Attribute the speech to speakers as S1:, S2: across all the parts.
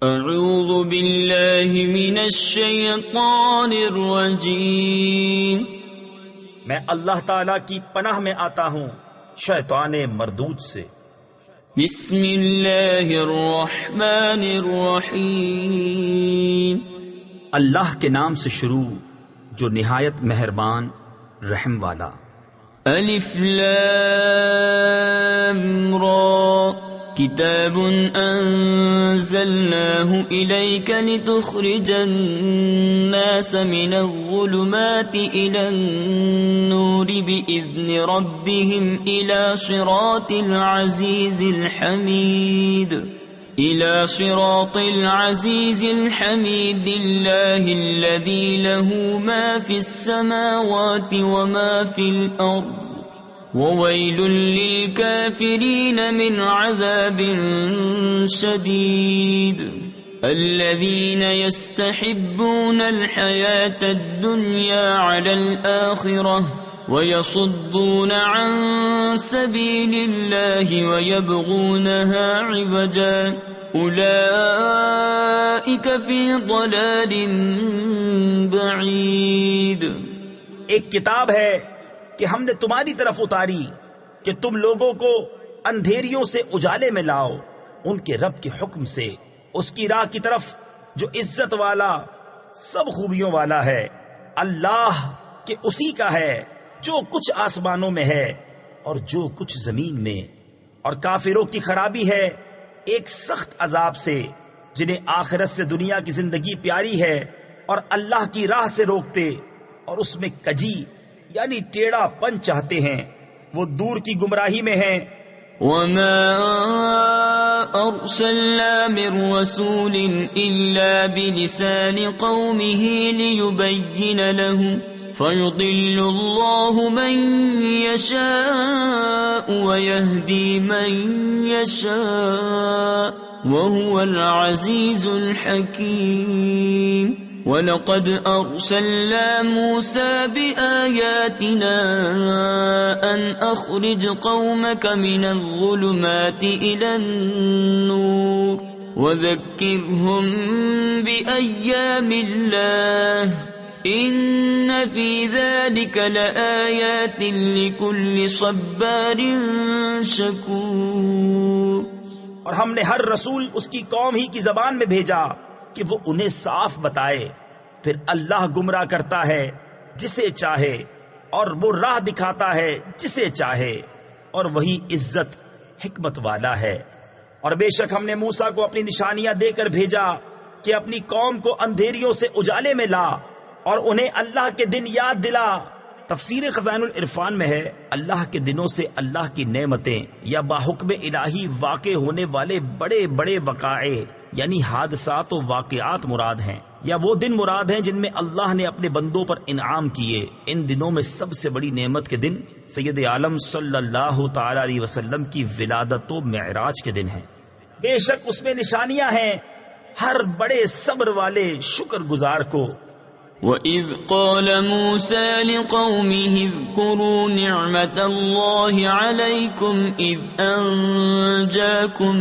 S1: اعوذ باللہ من الشیطان الرجیم،
S2: میں اللہ تعالی کی پناہ میں آتا ہوں شیطان مردود سے۔
S1: بسم اللہ الرحمن الرحیم،
S2: اللہ کے نام سے شروع جو نہایت مہربان رحم والا۔
S1: الف لام را، کتاب انزلناه الیک لتخرج الناس من الظلمات الى النور باذن ربهم الى صراط العزیز الحمید، إلى صراط العزيز الحميد الله الذي له ما في السماوات وما في الأرض وويل للكافرين من عذاب شديد، الذين يستحبون الحياة الدنيا على الآخرة ويصدون عن سبيل الله ويبغونها عوجا أولئك في ضلال بعيد۔
S2: ایک کتاب ہے کہ ہم نے تمہاری طرف اتاری کہ تم لوگوں کو اندھیریوں سے اجالے میں لاؤ ان کے رب کے حکم سے، اس کی راہ کی طرف جو عزت والا سب خوبیوں والا ہے۔ اللہ کہ اسی کا ہے جو کچھ آسمانوں میں ہے اور جو کچھ زمین میں، اور کافروں کی خرابی ہے ایک سخت عذاب سے، جنہیں آخرت سے دنیا کی زندگی پیاری ہے اور اللہ کی راہ سے روکتے اور اس میں کجی یعنی ٹیڑھا پن چاہتے ہیں، وہ دور کی گمراہی میں ہیں۔
S1: وما أرسلنا من رسول إلا بلسان قومه ليبين لهم فيضل الله من يشاء ويهدي من يشاء وهو العزيز الحكيم، وَلَقَدْ أَرْسَلْنَا مُوسَى بِآيَاتِنَا أَنْ أَخْرِجْ قَوْمَكَ مِنَ الظُّلُمَاتِ إِلَى النُّورِ وَذَكِّرْهُمْ بِأَيَّامِ اللَّهِ إِنَّ فِي ذَلِكَ لَآيَاتٍ لِكُلِّ صَبَّارٍ شَكُورٍ۔
S2: اور ہم نے ہر رسول اس کی قوم ہی کی زبان میں بھیجا کہ وہ انہیں صاف بتائے، پھر اللہ گمراہ کرتا ہے جسے چاہے اور وہ راہ دکھاتا ہے جسے چاہے، اور وہی عزت حکمت والا ہے۔ اور بے شک ہم نے موسیٰ کو اپنی نشانیاں دے کر بھیجا کہ اپنی قوم کو اندھیریوں سے اجالے میں لا اور انہیں اللہ کے دن یاد دلا۔ تفسیر خزائن العرفان میں ہے اللہ کے دنوں سے اللہ کی نعمتیں یا باحکم الہی واقع ہونے والے بڑے بڑے وقائع یعنی حادثات و واقعات مراد ہیں، یا وہ دن مراد ہیں جن میں اللہ نے اپنے بندوں پر انعام کیے۔ ان دنوں میں سب سے بڑی نعمت کے دن سید عالم صلی اللہ تعالی علیہ وسلم کی ولادت و معراج کے دن ہیں۔ بے شک اس میں نشانیاں ہیں ہر بڑے صبر والے شکر گزار کو۔
S1: وَإِذْ قَالَ مُوسَى لِقَوْمِهِ اذْكُرُوا نِعْمَةَ اللَّهِ عَلَيْكُمْ إِذْ أَنْجَاكُمْ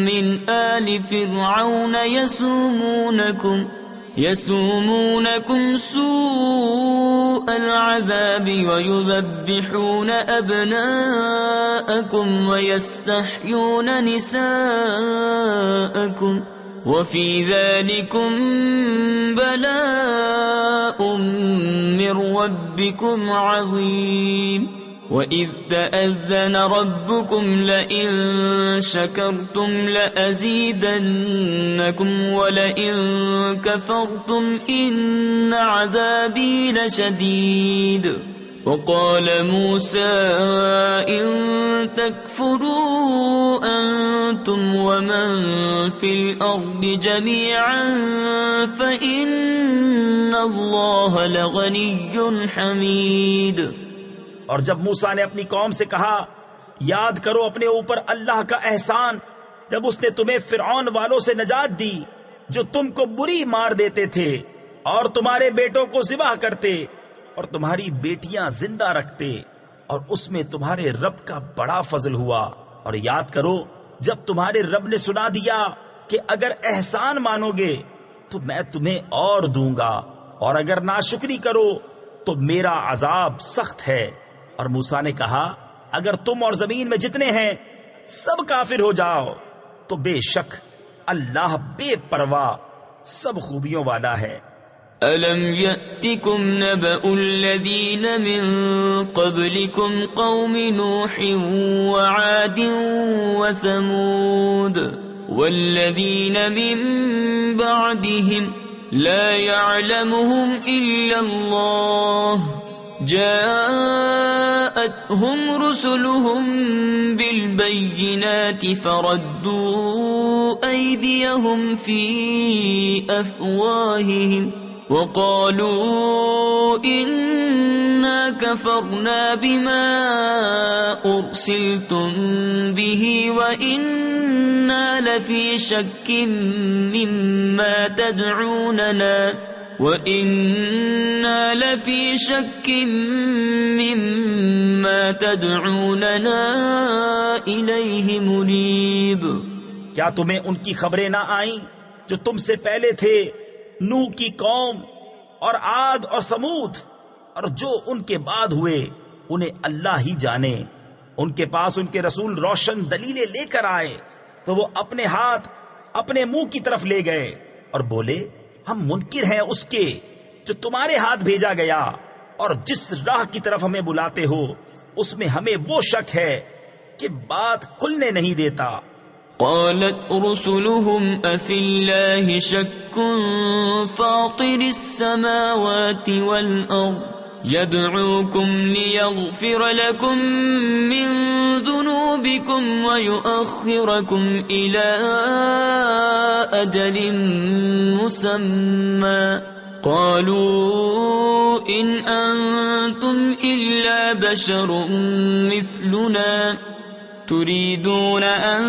S1: مِنْ آلِ فِرْعَوْنَ يَسُومُونَكُمْ سُوءَ الْعَذَابِ وَيُذَبِّحُونَ أَبْنَاءَكُمْ وَيَسْتَحْيُونَ نِسَاءَكُمْ وَفِي ذَلِكُمْ بَلَاءٌ مِّن رَّبِّكُمْ عَظِيمٌ، وَإِذْ تَأَذَّنَ رَبُّكُمْ لَئِن شَكَرْتُمْ لَأَزِيدَنَّكُمْ وَلَئِن كَفَرْتُمْ إِنَّ عَذَابِي لَشَدِيدٌ۔ وقال موسى إن تكفروا أنتم ومن في الأرض جميعا فإن الله لغني حميد۔
S2: اور جب موسیٰ نے اپنی قوم سے کہا یاد کرو اپنے اوپر اللہ کا احسان جب اس نے تمہیں فرعون والوں سے نجات دی جو تم کو بری مار دیتے تھے اور تمہارے بیٹوں کو ذبح کرتے اور تمہاری بیٹیاں زندہ رکھتے، اور اس میں تمہارے رب کا بڑا فضل ہوا۔ اور یاد کرو جب تمہارے رب نے سنا دیا کہ کہ اگر احسان مانو گے تو میں تمہیں اور دوں گا، اور اگر ناشکری کرو تو میرا عذاب سخت ہے۔ اور موسیٰ نے کہا اگر تم اور زمین میں جتنے ہیں سب کافر ہو جاؤ تو بے شک اللہ بے پرواہ سب خوبیوں والا ہے۔
S1: أَلَمْ يَأْتِكُمْ نَبَأُ الَّذِينَ مِن قَبْلِكُمْ قَوْمِ نُوحٍ وَعَادٍ وَثَمُودَ وَالَّذِينَ مِن بَعْدِهِمْ لَا يَعْلَمُهُمْ إِلَّا اللَّهُ جاءتهم رسلهم بالبينات فردوا أيديهم في أفواههم وقالوا إنا كفرنا بما أرسلتم به وإنا لفي شك مما تدعوننا وَإِنَّا لَفِي شَكٍّ مِّمَّا تَدْعُونَنَا إِلَيْهِ مُرِيبٍ۔
S2: کیا تمہیں ان کی خبریں نہ آئیں جو تم سے پہلے تھے، نوح کی قوم اور عاد اور ثمود، اور جو ان کے بعد ہوئے انہیں اللہ ہی جانے۔ ان کے پاس ان کے رسول روشن دلیلیں لے کر آئے تو وہ اپنے ہاتھ اپنے منہ کی طرف لے گئے اور بولے ہم منکر ہیں اس کے جو تمہارے ہاتھ بھیجا گیا، اور جس راہ کی طرف ہمیں بلاتے ہو اس میں ہمیں وہ شک ہے کہ بات کھلنے نہیں دیتا۔
S1: قالت رسلهم أفي الله شك فاطر السماوات والأرض يدعوكم ليغفر لكم من ذنوبكم ويؤخركم إلى أجل مسمى قالوا إن أنتم إلا بشر مثلنا تريدون أن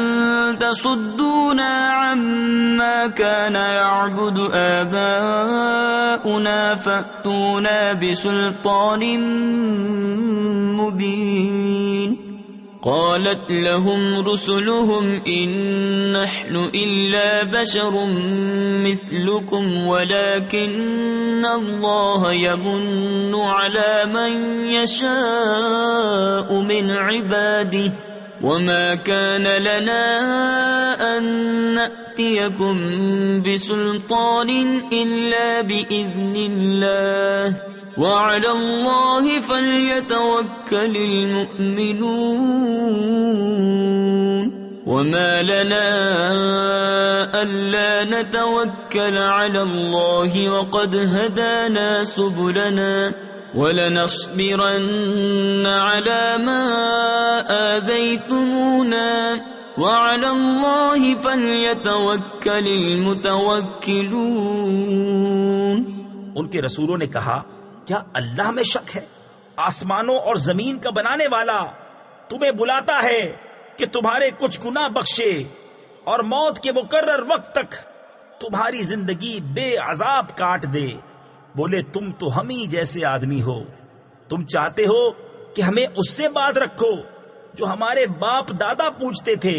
S1: تصدونا عما كان يعبد آباؤنا فأتونا بسلطان مبين قالت لهم رسلهم إن نحن إلا بشر مثلكم ولكن الله يمن على من يشاء من عباده وما كان لنا أن نأتيكم بسلطان إلا بإذن الله وعلى الله فليتوكل المؤمنون وما لنا ألا نتوكل على الله وقد هدانا سبلنا ولنصبرن على ما آذيتمونا وعلى الله فليتوكل المتوكلون۔
S2: ان کے رسولوں نے کہا کیا اللہ میں شک ہے؟ آسمانوں اور زمین کا بنانے والا تمہیں بلاتا ہے کہ تمہارے کچھ گناہ بخشے اور موت کے مقرر وقت تک تمہاری زندگی بے عذاب کاٹ دے۔ بولے تم تو ہم ہی جیسے آدمی ہو، تم چاہتے ہو کہ ہمیں اس سے بات رکھو جو ہمارے باپ دادا پوچھتے تھے،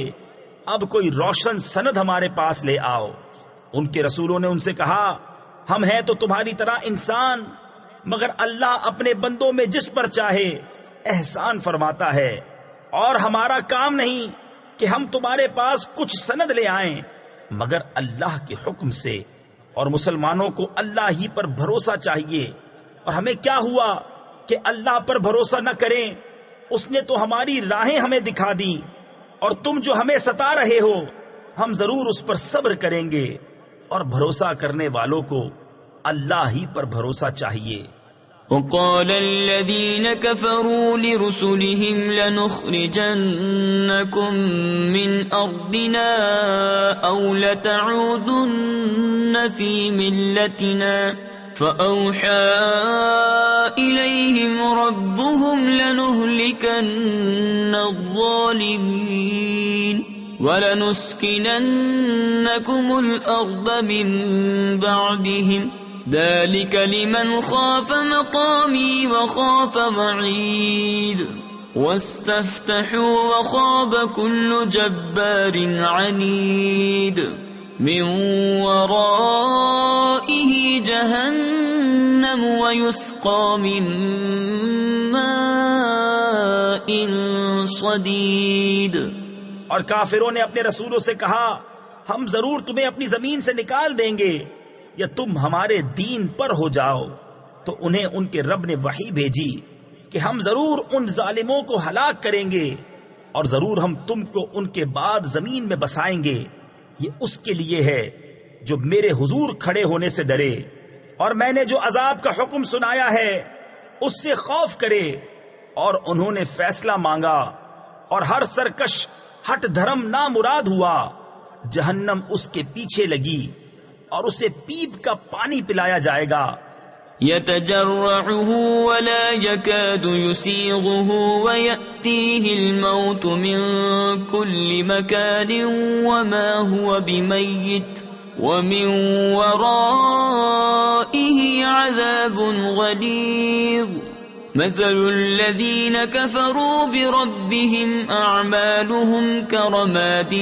S2: اب کوئی روشن سند ہمارے پاس لے آؤ۔ ان کے رسولوں نے ان سے کہا ہم ہیں تو تمہاری طرح انسان، مگر اللہ اپنے بندوں میں جس پر چاہے احسان فرماتا ہے، اور ہمارا کام نہیں کہ ہم تمہارے پاس کچھ سند لے آئیں مگر اللہ کے حکم سے، اور مسلمانوں کو اللہ ہی پر بھروسہ چاہیے۔ اور ہمیں کیا ہوا کہ اللہ پر بھروسہ نہ کریں؟ اس نے تو ہماری راہیں ہمیں دکھا دیں، اور تم جو ہمیں ستا رہے ہو ہم ضرور اس پر صبر کریں گے، اور بھروسہ کرنے والوں کو اللہ ہی پر بھروسہ چاہیے۔
S1: وقال الذين كفروا لرسلهم لنخرجنكم من أرضنا أو لتعودن في ملتنا فأوحى إليهم ربهم لنهلكن الظالمين ولنسكننكم الأرض من بعدهم ذلك لمن خاف مقامي وخاف وعيد واستفتحوا وخاب كل جبار عنيد۔ من ورائه جهنم ويسقى من ماء صدید.
S2: اور کافروں نے اپنے رسولوں سے کہا ہم ضرور تمہیں اپنی زمین سے نکال دیں گے یا تم ہمارے دین پر ہو جاؤ. تو انہیں ان کے رب نے وحی بھیجی کہ ہم ضرور ان ظالموں کو ہلاک کریں گے اور ضرور ہم تم کو ان کے بعد زمین میں بسائیں گے. یہ اس کے لیے ہے جو میرے حضور کھڑے ہونے سے ڈرے اور میں نے جو عذاب کا حکم سنایا ہے اس سے خوف کرے. اور انہوں نے فیصلہ مانگا اور ہر سرکش ہٹ دھرم نامراد ہوا. جہنم اس کے پیچھے لگی اور اسے پیپ کا پانی پلایا جائے گا.
S1: يتجرعه ولا يكاد يسيغه ويأتيه الموت من كل مكان وما هو بميت ومن ورائه عذاب غليظ. مثل الذين كفروا بربهم أعمالهم كرماد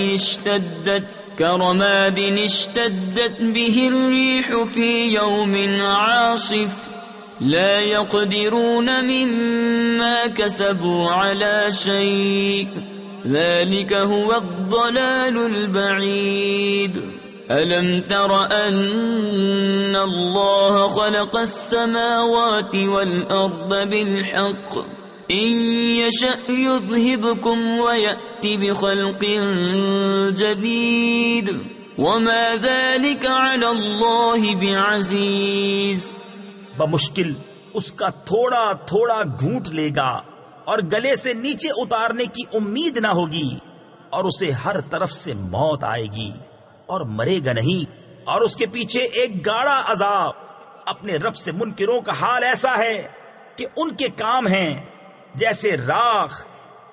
S1: اشتدت به الريح في يوم عاصف لا يقدرون مما كسبوا على شيء ذلك هو الضلال البعيد. ألم تر أن الله خلق السماوات والأرض بالحق إن يشأ يذهبكم ويأتي بخلق جديد وما ذلك على الله بعزيز.
S2: بمشکل اس کا تھوڑا تھوڑا گھونٹ لے گا اور گلے سے نیچے اتارنے کی امید نہ ہوگی اور اسے ہر طرف سے موت آئے گی اور مرے گا نہیں اور اس کے پیچھے ایک گاڑا عذاب. اپنے رب سے منکروں کا حال ایسا ہے کہ ان کے کام ہیں جیسے راکھ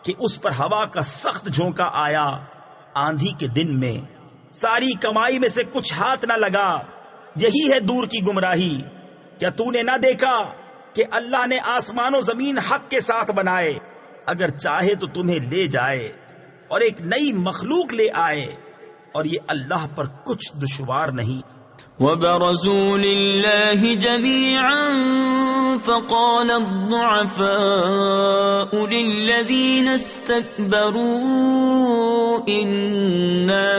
S2: کہ اس پر ہوا کا سخت جھونکا آیا آندھی کے دن میں. ساری کمائی میں سے کچھ ہاتھ نہ لگا. یہی ہے دور کی گمراہی. کیا تو نے نہ دیکھا کہ اللہ نے آسمان و زمین حق کے ساتھ بنائے؟ اگر چاہے تو تمہیں لے جائے اور ایک نئی مخلوق لے آئے اور یہ اللہ پر کچھ دشوار نہیں.
S1: وَبَرَزُوا لِلَّهِ جَمِيعًا فَقَالَ الضُّعَفَاءُ لِلَّذِينَ اسْتَكْبَرُوا إِنَّا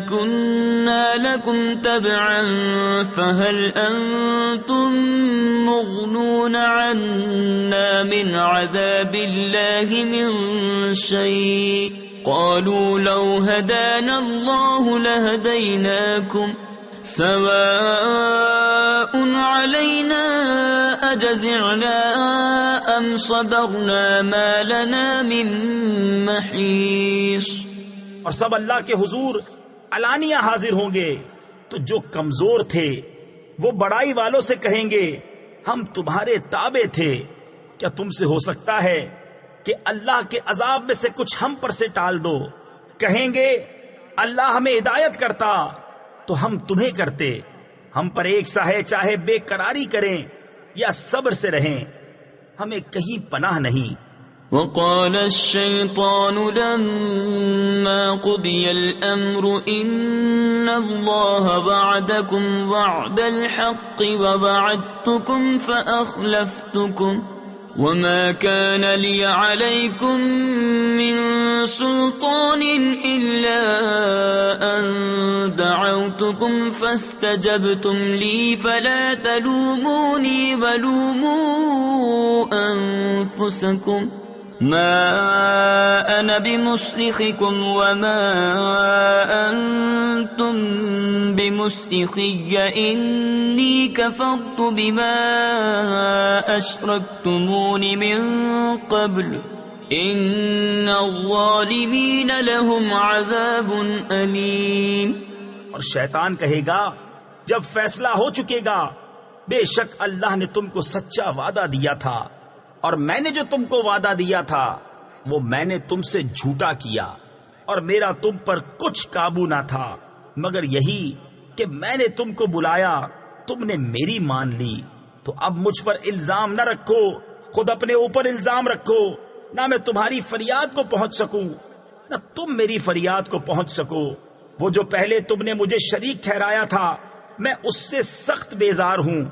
S1: كُنَّا لَكُمْ تَبْعًا فَهَلْ أَنْتُمْ مُغْنُونَ عَنَّا مِنْ عَذَابِ اللَّهِ مِنْ شَيْءٍ قالوا لو هدانا الله لهديناكم سواء علينا أجزعنا أم صبرنا ما لنا من محيص.
S2: اور سب اللہ کے حضور علانیہ حاضر ہوں گے تو جو کمزور تھے وہ بڑائی والوں سے کہیں گے ہم تمہارے تابع تھے. کیا تم سے ہو سکتا ہے کہ اللہ کے عذاب میں سے کچھ ہم پر سے ٹال دو؟ کہیں گے اللہ ہمیں ہدایت کرتا تو ہم تمہیں کرتے. ہم پر ایک سا ہے چاہے بے قراری کریں یا صبر سے رہیں، ہمیں کہیں پناہ نہیں.
S1: وقال الشيطان لما قضي الأمر إن الله وعدكم وعد الحق ووعدتكم فأخلفتكم وما كان لي عليكم من سلطان إلا أن دعوتكم فاستجبتم لي فلا تلوموني ولوموا أنفسكم ما أنا بمصرخكم وما أنتم بمصرخي إني كفرت بما أشركتمون من قبل إن الظالمين لهم عذاب أليم.
S2: اور شیطان کہے گا جب فیصلہ ہو چکے گا بے شک اللہ نے تم کو سچا وعدہ دیا تھا اور میں نے جو تم کو وعدہ دیا تھا وہ میں نے تم سے جھوٹا کیا اور میرا تم پر کچھ قابو نہ تھا مگر یہی کہ میں نے تم کو بلایا تم نے میری مان لی. تو اب مجھ پر الزام نہ رکھو، خود اپنے اوپر الزام رکھو. نہ میں تمہاری فریاد کو پہنچ سکوں نہ تم میری فریاد کو پہنچ سکو۔ وہ جو پہلے تم نے مجھے شریک ٹھہرایا تھا میں اس سے سخت بیزار ہوں،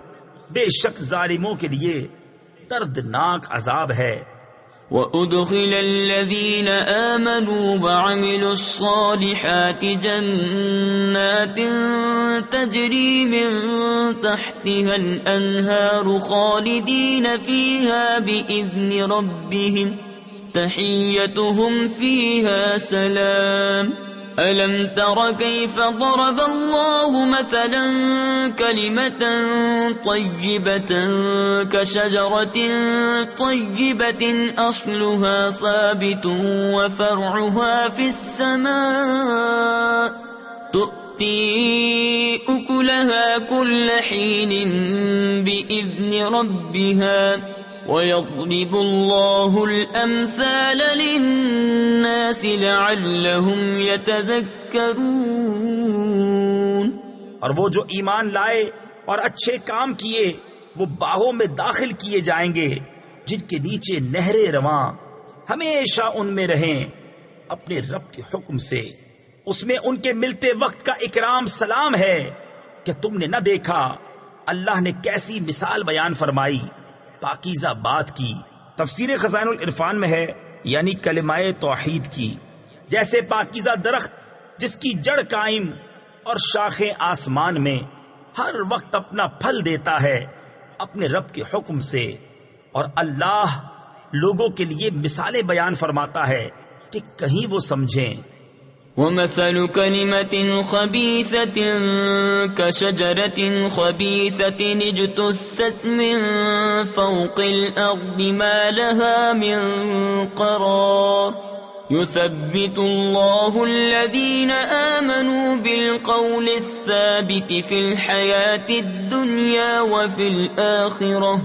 S2: بے شک ظالموں کے لیے دردناک عذاب ہے۔
S1: وَأُدْخِلَ الَّذِينَ آمَنُوا وَعَمِلُوا الصَّالِحَاتِ جَنَّاتٍ تَجْرِي مِن تَحْتِهَا الْأَنْهَارُ خَالِدِينَ فِيهَا بِإِذْنِ رَبِّهِمْ تَحِيَّتُهُمْ فِيهَا سَلَامٌ أَلَمْ تَرَ كَيْفَ ضَرَبَ اللَّهُ مَثَلًا كَلِمَةً طَيِّبَةً كَشَجَرَةٍ طَيِّبَةٍ أَصْلُهَا ثَابِتٌ وَفَرْعُهَا فِي السَّمَاءِ تُؤْتِي أُكُلَهَا كُلَّ حِينٍ بِإِذْنِ رَبِّهَا وَيَضْرِبُ اللَّهُ الْأَمْثَالَ لِلنَّاسِ لَعَلَّهُمْ يَتَذَكَّرُونَ۔
S2: اور وہ جو ایمان لائے اور اچھے کام کیے وہ باغوں میں داخل کیے جائیں گے جن کے نیچے نہریں رواں ہمیشہ ان میں رہیں اپنے رب کے حکم سے۔ اس میں ان کے ملتے وقت کا اکرام سلام ہے۔ کہ تم نے نہ دیکھا اللہ نے کیسی مثال بیان فرمائی پاکیزہ بات کی۔ تفسیر خزائن العرفان میں ہے یعنی کلمہ توحید کی، جیسے پاکیزہ درخت جس کی جڑ قائم اور شاخیں آسمان میں ہر وقت اپنا پھل دیتا ہے اپنے رب کے حکم سے۔ اور اللہ لوگوں کے لیے مثالیں بیان فرماتا ہے کہ کہیں وہ سمجھیں۔
S1: وَمَثَلُ كَلِمَةٍ خَبِيثَةٍ كَشَجَرَةٍ خَبِيثَةٍ اجْتُثَّتْ مِنْ فَوْقِ الْأَرْضِ مَا لَهَا مِنْ قَرَارٍ يُثَبِّتُ اللَّهُ الَّذِينَ آمَنُوا بِالْقَوْلِ الثَّابِتِ فِي الْحَيَاةِ الدُّنْيَا وَفِي الْآخِرَةِ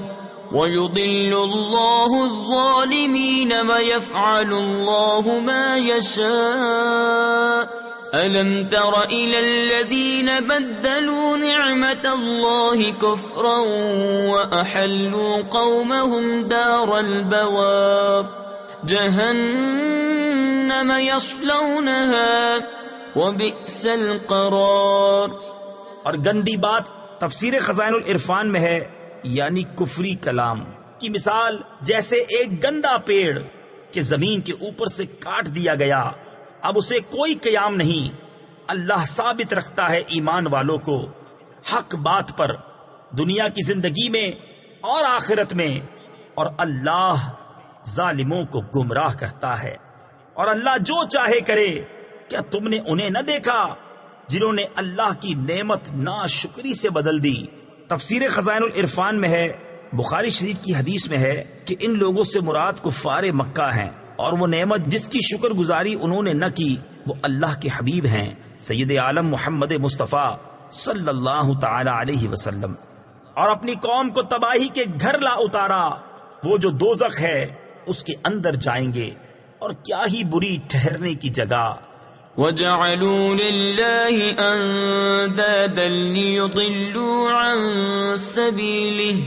S1: وَيُضِلُّ اللَّهُ الظَّالِمِينَ وَيَفْعَلُ اللَّهُ مَا يَشَاءُ أَلَمْ تَرَ إِلَى الَّذِينَ بَدَّلُوا نِعْمَةَ اللَّهِ كُفْرًا وَأَحَلُّوا قَوْمَهُمْ دَارَ الْبَوَارِ جَهَنَّمَ يَصْلَوْنَهَا وَبِئْسَ الْقَرَارُ۔
S2: اور گندی بات تفسیر خزائن العرفان میں ہے یعنی کفری کلام کی مثال جیسے ایک گندا پیڑ کہ زمین کے اوپر سے کاٹ دیا گیا، اب اسے کوئی قیام نہیں۔ اللہ ثابت رکھتا ہے ایمان والوں کو حق بات پر دنیا کی زندگی میں اور آخرت میں، اور اللہ ظالموں کو گمراہ کرتا ہے۔ اور اللہ جو چاہے کرے۔ کیا تم نے انہیں نہ دیکھا جنہوں نے اللہ کی نعمت ناشکری سے بدل دی؟ تفسیر خزائن العرفان میں ہے، بخاری شریف کی حدیث میں ہے کہ ان لوگوں سے مراد کفار مکہ ہیں، اور وہ نعمت جس کی شکر گزاری انہوں نے نہ کی وہ اللہ کے حبیب ہیں سید عالم محمد مصطفیٰ صلی اللہ تعالی علیہ وسلم۔ اور اپنی قوم کو تباہی کے گھر لا اتارا، وہ جو دوزخ ہے اس کے اندر جائیں گے، اور کیا ہی بری ٹھہرنے کی جگہ۔
S1: وَجَعَلُوا لِلَّهِ أَندَادًا لِيُضِلُّوا عَن سَبِيلِهِ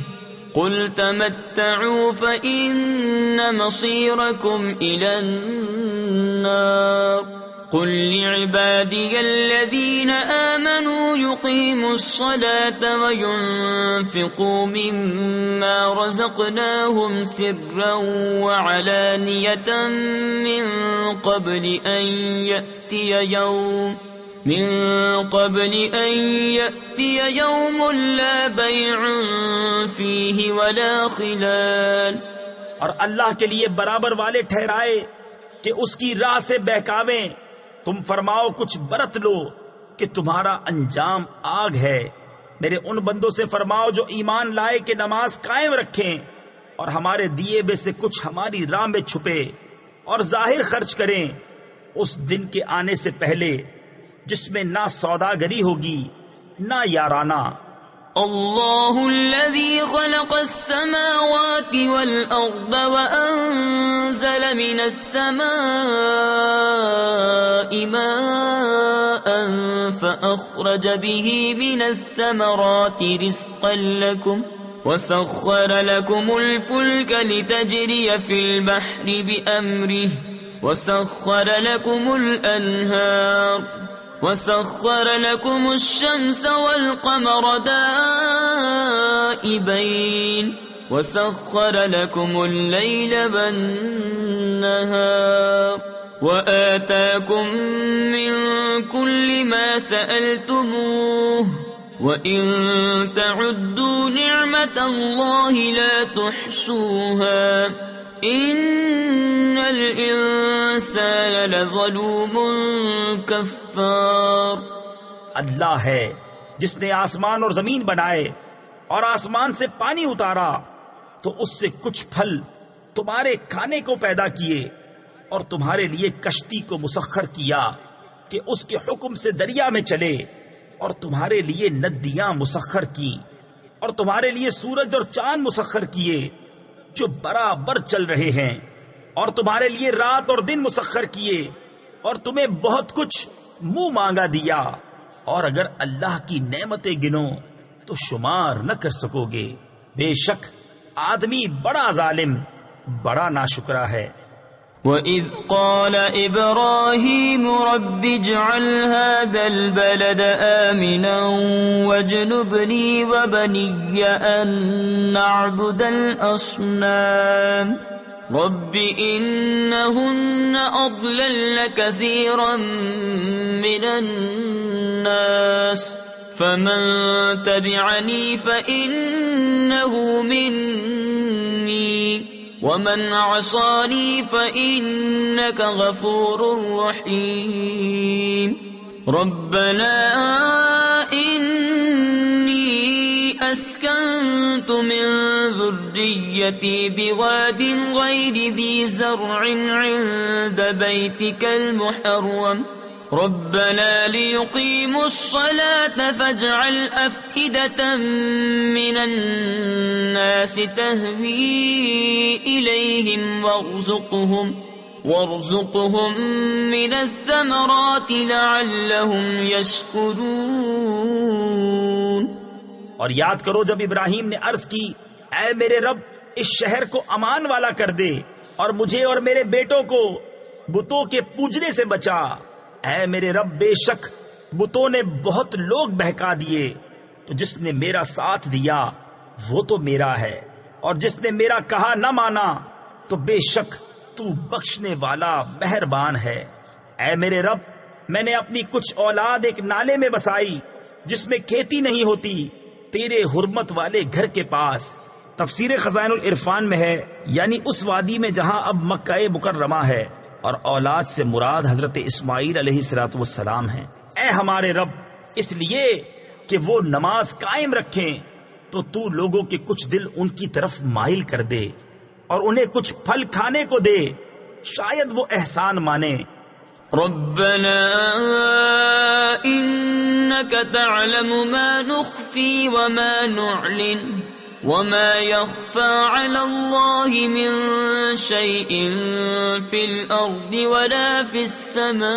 S1: قُلْ تَمَتَّعُوا فَإِنَّ مَصِيرَكُمْ إِلَى النَّارِ قُلْ لِعِبَادِيَ الَّذِينَ آمَنُوا يُقِيمُوا الصَّلَاةَ وَيُنْفِقُوا مِمَّا رَزَقْنَاهُمْ سِرًّا وَعَلَانِيَةً من قبل أن يأتي يوم لا بيع فيه ولا خلال۔
S2: اور اللہ کے لیے برابر والے ٹھہرائے کہ اس کی راہ سے بہکاویں۔ تم فرماؤ کچھ برت لو کہ تمہارا انجام آگ ہے۔ میرے ان بندوں سے فرماؤ جو ایمان لائے کہ نماز قائم رکھیں اور ہمارے دیے میں سے کچھ ہماری راہ میں چھپے اور ظاہر خرچ کریں اس دن کے آنے سے پہلے جس میں نہ سوداگری ہوگی نہ یارانہ۔
S1: اللہ الذی خلق السماوات والارض وانزل من السماء ماء فاخرج به من الثمرات رزقا لكم وسخر لكم الفلك لتجري في البحر بأمره وسخر لكم الأنهار وسخر لكم الشمس والقمر دائبين وسخر لكم الليل والنهار وآتاكم من كل ما سألتموه وإن تعدوا نعمة الله لا تحصوها إن الإنسان لظلوم كفار۔
S2: اللہ ہے جس نے آسمان اور زمین بنائے اور آسمان سے پانی اتارا تو اس سے کچھ پھل تمہارے کھانے کو پیدا کیے اور تمہارے لیے کشتی کو مسخر کیا کہ اس کے حکم سے دریا میں چلے اور تمہارے لیے ندیاں مسخر کی اور تمہارے لیے سورج اور چاند مسخر کیے جو برابر چل رہے ہیں اور تمہارے لیے رات اور دن مسخر کیے اور تمہیں بہت کچھ منہ مانگا دیا اور اگر اللہ کی نعمتیں گنو تو شمار نہ کر سکو گے۔ بے شک آدمی بڑا ظالم بڑا ناشکرا ہے۔
S1: وَإِذْ قَالَ إِبْرَاهِيمُ رَبِّ اجْعَلْ هَذَا الْبَلَدَ آمِنًا وَاجْنُبْنِي وَبَنِيَّ أَن نَّعْبُدَ الْأَصْنَامَ رَبِّ إِنَّهُنَّ أَضْلَلْنَ كَثِيرًا مِّنَ النَّاسِ فَمَن تَبِعَنِي فَإِنَّهُ مِنِّي وَمَنْ عَصَانِي فَإِنَّكَ غَفُورٌ رَحِيمٌ رَبَّنَا إِنِّي أَسْكَنْتُ مِنْ ذُرِّيَّتِي بِوَادٍ غَيْرِ ذِي زَرْعٍ عِنْدَ بَيْتِكَ الْمُحَرَّمِ رَبَّنَا لِيُقِيمُوا الصَّلَاةَ فَاجْعَلْ أَفْئِدَةً مِّنَ النَّاسِ تَهْوِي إِلَيْهِمْ وَارْزُقْهُم مِّنَ الثَّمَرَاتِ لَعَلَّهُمْ يَشْكُرُونَ۔
S2: اور یاد کرو جب ابراہیم نے عرض کی اے میرے رب اس شہر کو امان والا کر دے اور مجھے اور میرے بیٹوں کو بتوں کے پوجنے سے بچا۔ اے میرے رب بے شک بتوں نے بہت لوگ بہکا دیے، تو جس نے میرا ساتھ دیا وہ تو میرا ہے، اور جس نے میرا کہا نہ مانا تو بے شک تو بخشنے والا مہربان ہے۔ اے میرے رب میں نے اپنی کچھ اولاد ایک نالے میں بسائی جس میں کھیتی نہیں ہوتی، تیرے حرمت والے گھر کے پاس۔ تفسیر خزائن العرفان میں ہے یعنی اس وادی میں جہاں اب مکہ مکرمہ ہے، اور اولاد سے مراد حضرت اسماعیل علیہ الصلوۃ والسلام ہیں۔ اے ہمارے رب اس لیے کہ وہ نماز قائم رکھیں تو تو لوگوں کے کچھ دل ان کی طرف مائل کر دے اور انہیں کچھ پھل کھانے کو دے، شاید وہ احسان مانے۔
S1: ربنا انك تعلم ما نخفي وما نعلن وما يخفى على الله من شيء في الأرض ولا في السماء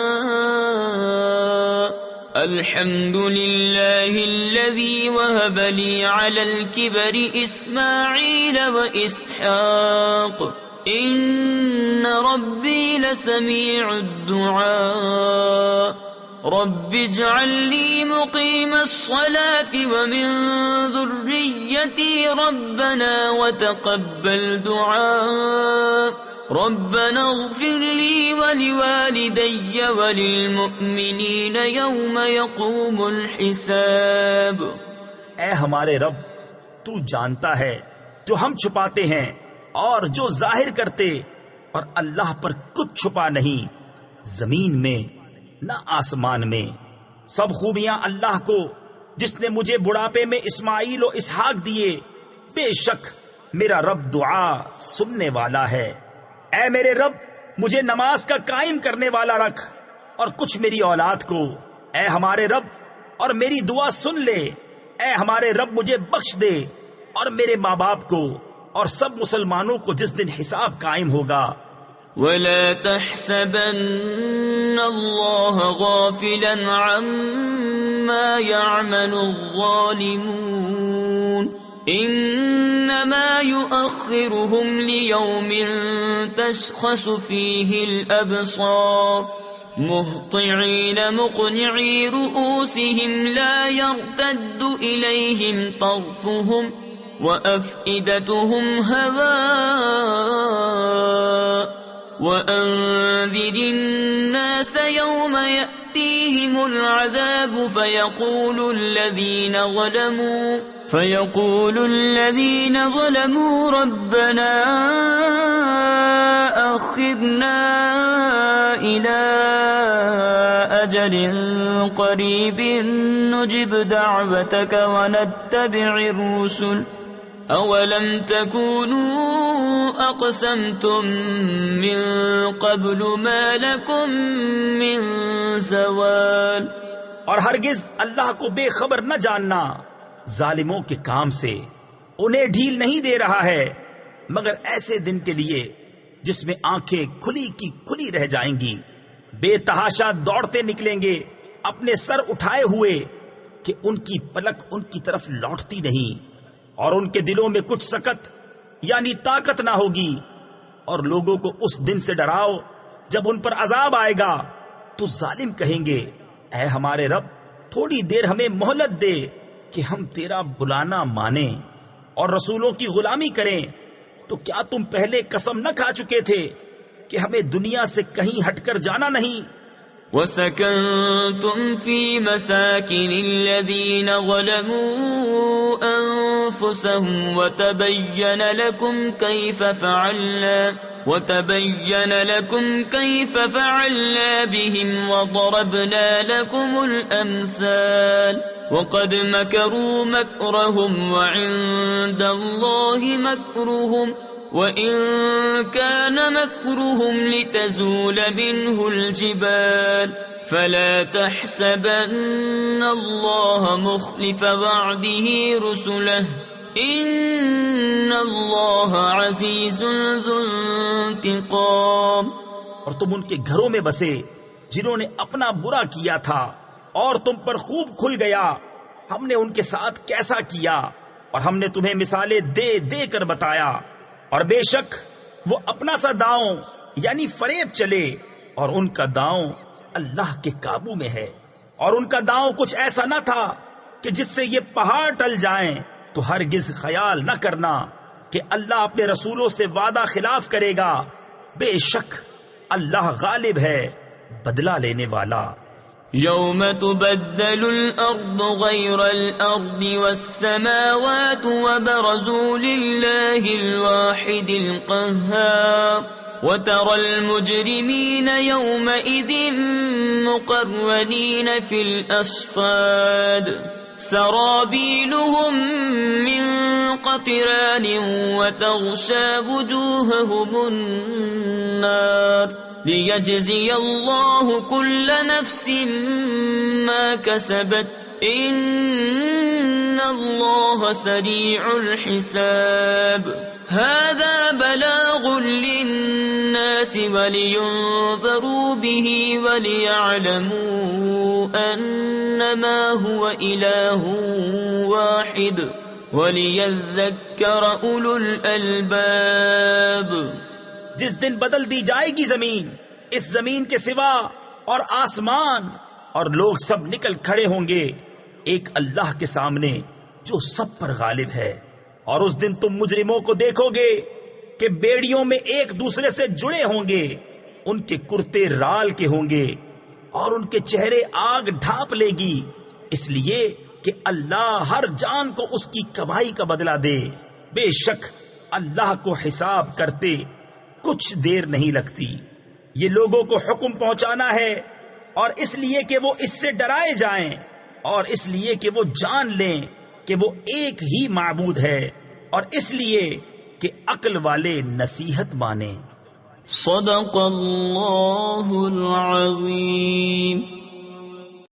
S1: الحمد لله الذي وهب لي على الكبر إسماعيل وإسحاق إن ربي لسميع الدعاء رب اجعل لي مقيم الصلاة ومن ذريتي ربنا وتقبل دعاء ربنا اغفر لي ولوالدي وللمؤمنين يوم يقوم الحساب۔
S2: اے ہمارے رب تو جانتا ہے جو ہم چھپاتے ہیں اور جو ظاہر کرتے، اور اللہ پر کچھ چھپا نہیں، زمین میں نہ آسمان میں۔ سب خوبیاں اللہ کو جس نے مجھے بڑھاپے میں اسماعیل و اسحاق دیے، بے شک میرا رب دعا سننے والا ہے۔ اے میرے رب مجھے نماز کا قائم کرنے والا رکھ اور کچھ میری اولاد کو۔ اے ہمارے رب اور میری دعا سن لے۔ اے ہمارے رب مجھے بخش دے اور میرے ماں باپ کو اور سب مسلمانوں کو جس دن حساب قائم ہوگا۔
S1: وَلَا تَحْسَبَنَّ اللَّهَ غَافِلًا عَمَّا يَعْمَلُ الظَّالِمُونَ إنما يؤخرهم ليوم تشخص فيه الأبصار مهطعين مقنعي رؤوسهم لا يرتد إليهم طرفهم وأفئدتهم هواء وأنذر الناس يوم يأتيهم العذاب فيقول الذين ظلموا ربنا أخذنا إلى أجل قريب نجب دعوتك ونتبع الرسل أولم تكونوا أقسمتم من قبل ما لكم من زوال.
S2: اور ہرگز اللہ کو بے خبر نہ جاننا ظالموں کے کام سے انہیں ڈھیل نہیں دے رہا ہے مگر ایسے دن کے لیے جس میں آنکھیں کھلی کی کھلی رہ جائیں گی، بے تحاشا دوڑتے نکلیں گے اپنے سر اٹھائے ہوئے کہ ان کی پلک ان کی طرف لوٹتی نہیں، اور ان کے دلوں میں کچھ سکت یعنی طاقت نہ ہوگی. اور لوگوں کو اس دن سے ڈراؤ جب ان پر عذاب آئے گا تو ظالم کہیں گے اے ہمارے رب تھوڑی دیر ہمیں مہلت دے کہ ہم تیرا بلانا مانیں اور رسولوں کی غلامی کریں. تو کیا تم پہلے قسم نہ کھا چکے تھے کہ ہمیں دنیا سے کہیں ہٹ کر جانا نہیں؟
S1: وَسَكَنْتُمْ فِي مَسَاكِنِ الَّذِينَ ظَلَمُوا أَنفُسَهُمْ وَتَبَيَّنَ لَكُمْ كَيْفَ فَعَلْنَا بِهِمْ وَضَرَبْنَا لَكُمُ الْأَمْثَالَ وَقَدْ مَكَرُوا مَكْرَهُمْ وَعِندَ اللَّهِ مَكْرُهُمْ وَإِن كَانَ مَكْرُهُمْ لِتَزُولَ مِنْهُ الْجِبَالُ فَلَا تَحْسَبَنَّ اللَّهَ مُخْلِفَ وَعْدِهِ رُسُلَهُ إِنَّ اللَّهَ عَزِيزٌ ذُو انتقام.
S2: اور تم ان کے گھروں میں بسے جنہوں نے اپنا برا کیا تھا اور تم پر خوب کھل گیا ہم نے ان کے ساتھ کیسا کیا، اور ہم نے تمہیں مثالیں دے دے کر بتایا. اور بے شک وہ اپنا سا داؤں یعنی فریب چلے، اور ان کا داؤں اللہ کے قابو میں ہے. اور ان کا داؤں کچھ ایسا نہ تھا کہ جس سے یہ پہاڑ ٹل جائیں. تو ہرگز خیال نہ کرنا کہ اللہ اپنے رسولوں سے وعدہ خلاف کرے گا، بے شک اللہ غالب ہے بدلہ لینے والا.
S1: يوم تبدل الأرض غير الأرض والسماوات وبرزوا لله الواحد القهار وترى المجرمين يومئذ مقرنين في الأصفاد سرابيلهم من قطران وتغشى وجوههم النار ليجزي الله كل نفس ما كسبت إن الله سريع الحساب. هذا بلاغ للناس ولينذروا به وليعلموا أنما هو إله واحد وليذكر أولو الألباب.
S2: جس دن بدل دی جائے گی زمین، اس زمین کے سوا اور آسمان اور لوگ سب نکل کھڑے ہوں گے ایک اللہ کے سامنے جو سب پر غالب ہے. اور اس دن تم مجرموں کو دیکھو گے کہ بیڑیوں میں ایک دوسرے سے جڑے ہوں گے، ان کے کرتے رال کے ہوں گے اور ان کے چہرے آگ ڈھانپ لے گی، اس لیے کہ اللہ ہر جان کو اس کی کمائی کا بدلہ دے. بے شک اللہ کو حساب کرتے کچھ دیر نہیں لگتی. یہ لوگوں کو حکم پہنچانا ہے، اور اس لیے کہ وہ اس سے ڈرائے جائیں، اور اس لیے کہ وہ جان لیں کہ وہ ایک ہی معبود ہے، اور اس لیے کہ عقل والے نصیحت مانیں.
S1: صدق اللہ العظیم.